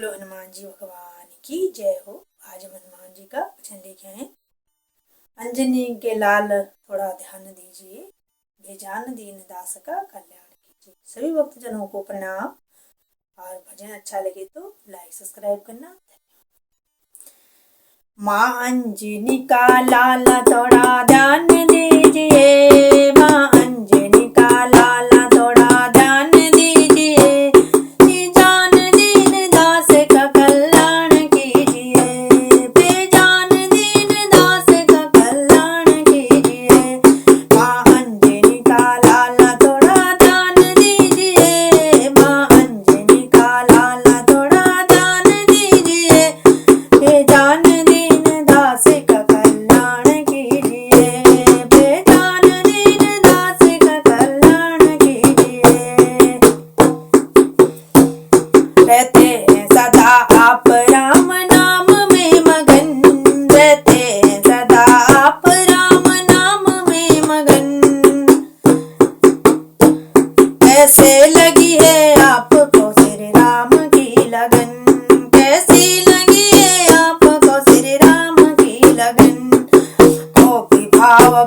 बोलो हनुमान जी भगवान की जय हो। आज हम हनुमान जी का वचन लेके आए। अंजनी के लाल थोड़ा ध्यान दीजिए, बेजान दीन दास का कल्याण कीजिए। सभी भक्तजनों को प्रणाम। और भजन अच्छा लगे तो लाइक सब्सक्राइब करना। माँ अंजनी का लाल थोड़ा ध्यान दीजिए, माँ अंजनी का लाल थोड़ा ध्यान दीजिए, बेजान दीन दास का कल्याण कीजिए, बेजान दीन दास का कल्याण कीजिए। माँ अंजनी का लाल थोड़ा ध्यान दीजिए, माँ अंजनी का लाल थोड़ा ध्यान दीजिए, बेजान रहते हैं सदा आप राम नाम में मगन, रहते हैं सदा आप राम नाम में मगन। कैसे लगी है आपको श्री राम की लगन, कैसी लगी है आपको श्री राम की लगन। को भाव